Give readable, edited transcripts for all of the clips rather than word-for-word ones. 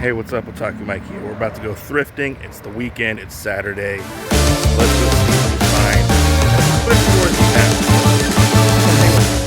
Hey, what's up? Otaku Mike here. We're about to go thrifting. It's the weekend. It's Saturday. Let's go see what we find. Thrift stores in town. Come hang with me.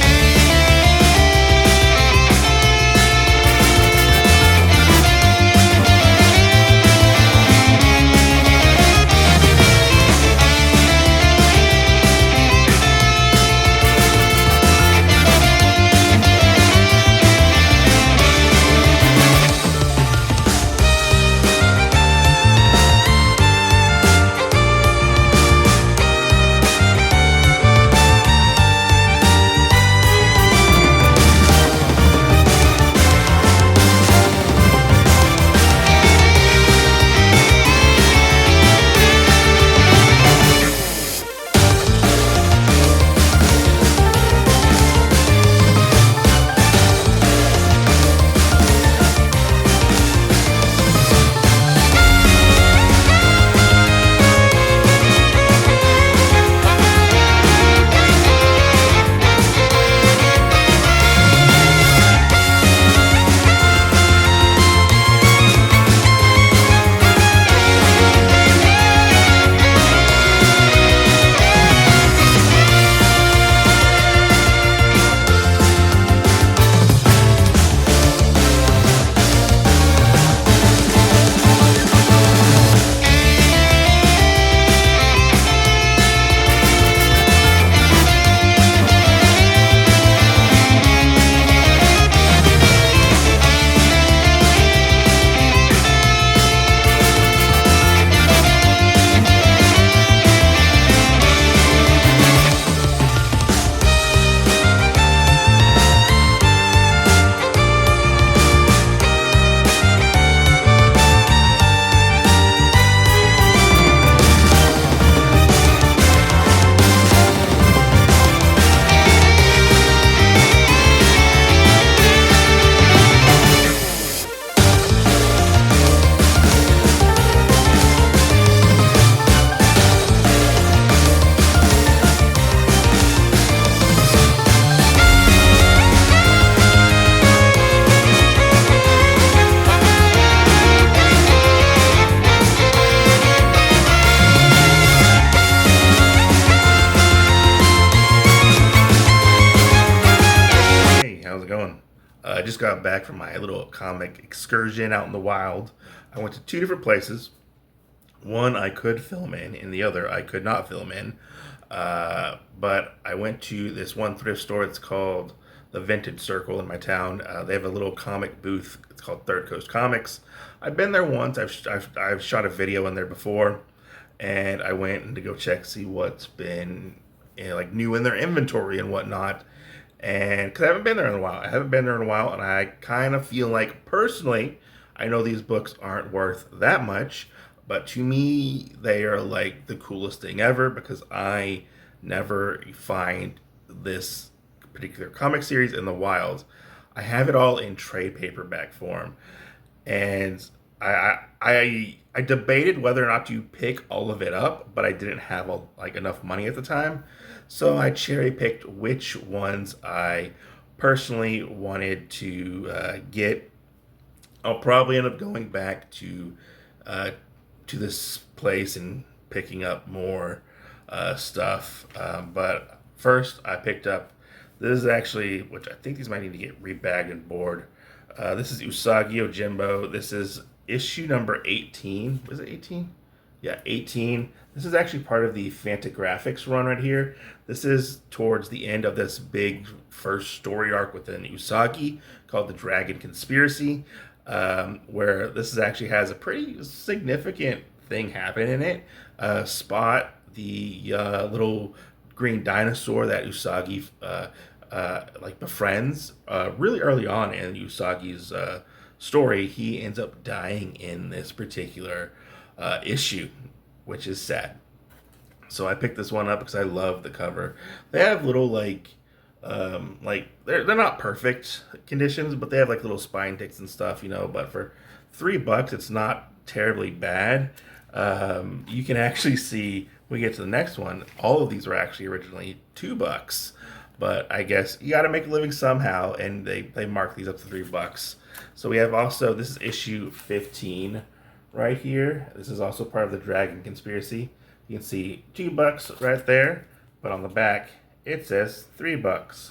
Hey, how's it going? I just got back from my little comic excursion out in the wild. I went to two different places. One I could film in, and the other I could not film in. But I went to this one thrift store. It's called the Vintage Circle in my town. They have a little comic booth. It's called Third Coast Comics. I've been there once. I've shot a video in there before, and I went in to go check see what's been like new in their inventory and whatnot. And because I haven't been there in a while, and I kind of feel like personally, I know these books aren't worth that much, but to me, they are like the coolest thing ever because I never find this particular comic series in the wild. I have it all in trade paperback form, and I debated whether or not to pick all of it up, but I didn't have like enough money at the time, so I cherry picked which ones I personally wanted to get. I'll probably end up going back uh, to this place and picking up more stuff. But first, I picked up. This is actually, which I think these might need to get rebagged and board. This is Usagi Yojimbo. This is issue number 18. Was it 18? Yeah, 18. This is actually part of the Fantagraphics run right here. This is towards the end of this big first story arc within Usagi called The Dragon Conspiracy, where this is actually has a pretty significant thing happen in it. Spot, the little green dinosaur that Usagi like befriends really early on in Usagi's story, he ends up dying in this particular issue, which is sad. So I picked this one up because I love the cover. They have little like they're not perfect conditions, but they have like little spine ticks and stuff, you know. But for $3, it's not terribly bad. You can actually see when we get to the next one. All of these were actually originally $2, but I guess you got to make a living somehow, and they mark these up to $3. So we have also, this is issue 15 right here. This is also part of the Dragon Conspiracy. You can see $2 right there, but on the back it says $3.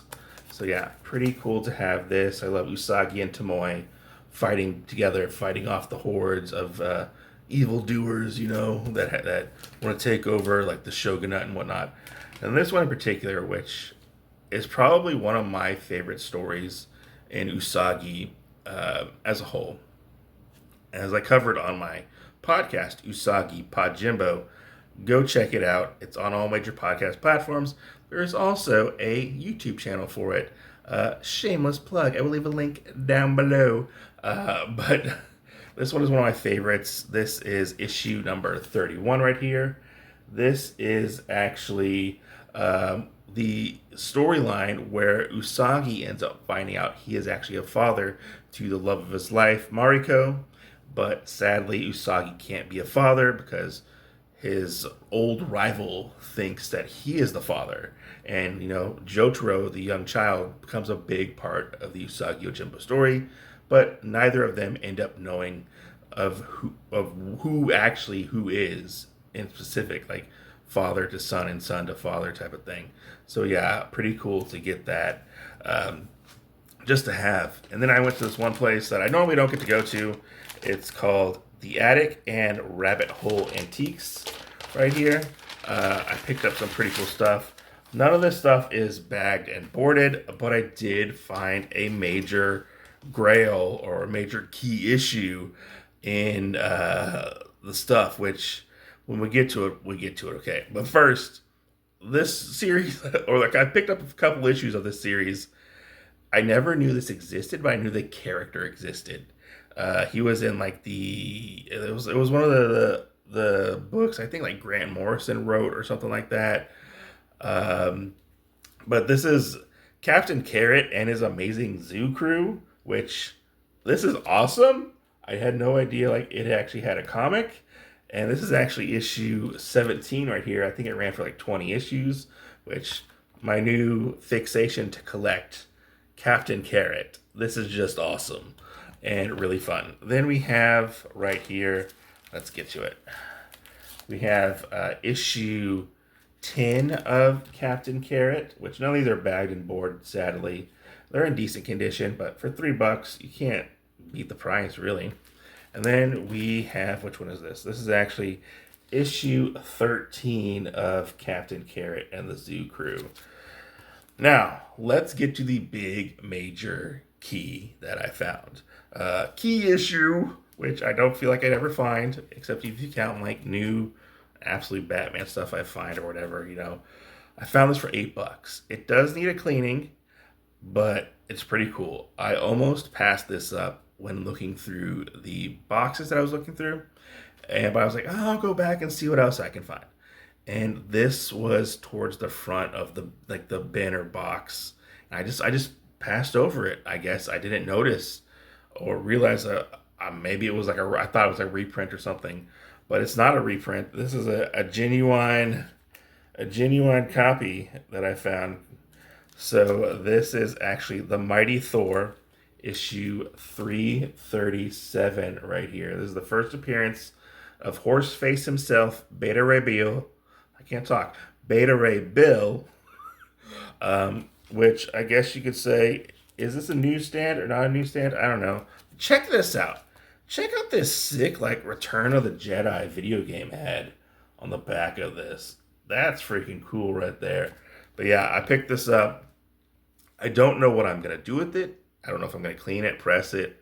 So yeah, pretty cool to have this. I love Usagi and Tomoe fighting together, fighting off the hordes of evildoers, you know, that want to take over like the shogunate and whatnot. And this one in particular, which is probably one of my favorite stories in Usagi as a whole. As I covered on my podcast, Usagi Podjimbo, go check it out. It's on all major podcast platforms. There is also a YouTube channel for it. Shameless plug. I will leave a link down below. But this one is one of my favorites. This is issue number 31 right here. This is actually the storyline where Usagi ends up finding out he is actually a father to the love of his life, Mariko. But sadly, Usagi can't be a father because his old rival thinks that he is the father. And, you know, Jotaro, the young child, becomes a big part of the Usagi Yojimbo story. But neither of them end up knowing of who actually who is in specific, like father to son and son to father type of thing. So yeah, pretty cool to get that just to have. And then I went to this one place that I normally don't get to go to. It's called The Attic and Rabbit Hole Antiques right here. I picked up some pretty cool stuff. None of this stuff is bagged and boarded, but I did find a major grail or a major key issue in the stuff, which when we get to it, okay. But first, this series, or like I picked up a couple issues of this series. I never knew this existed, but I knew the character existed. He was in like it was one of the books I think like Grant Morrison wrote or something like that. But this is Captain Carrot and his amazing zoo crew, which this is awesome. I had no idea like it actually had a comic. And this is actually issue 17 right here. I think it ran for like 20 issues, which my new fixation to collect Captain Carrot. This is just awesome and really fun. Then we have right here, let's get to it. We have issue 10 of Captain Carrot, which none of these are bagged and boarded, sadly. They're in decent condition, but for $3, you can't beat the price, really. And then we have, which one is this? This is actually issue 13 of Captain Carrot and the Zoo Crew. Now, let's get to the big major key that I found. Key issue, which I don't feel like I'd ever find, except if you count like new absolute Batman stuff I find or whatever, you know. I found this for $8. It does need a cleaning, but it's pretty cool. I almost passed this up when looking through the boxes that I was looking through. But I was like, oh, I'll go back and see what else I can find. And this was towards the front of the bin or box. And I just passed over it. I guess I didn't notice or realize maybe it was like I thought it was a reprint or something, but it's not a reprint. This is a genuine copy that I found. So this is actually the Mighty Thor issue 337 right here. This is the first appearance of Horseface himself, Beta Ray Bill. I can't talk. Beta Ray Bill, which I guess you could say, is this a newsstand or not a newsstand? I don't know. Check this out. Check out this sick, like, Return of the Jedi video game ad on the back of this. That's freaking cool right there. But yeah, I picked this up. I don't know what I'm going to do with it. I don't know if I'm going to clean it, press it.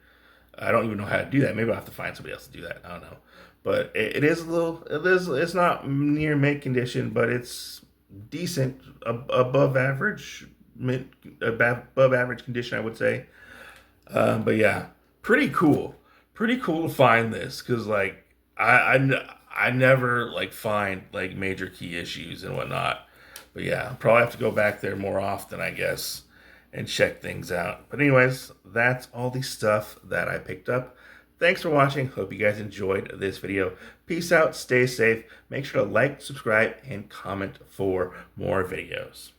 I don't even know how to do that. Maybe I'll have to find somebody else to do that. I don't know. But it is it's not near mint condition, but it's decent, above average condition, I would say. But yeah, pretty cool. Pretty cool to find this because like I never like find like major key issues and whatnot. But yeah, I'll probably have to go back there more often, I guess, and check things out. But anyways, that's all the stuff that I picked up. Thanks for watching. Hope you guys enjoyed this video. Peace out. Stay safe. Make sure to like, subscribe, and comment for more videos.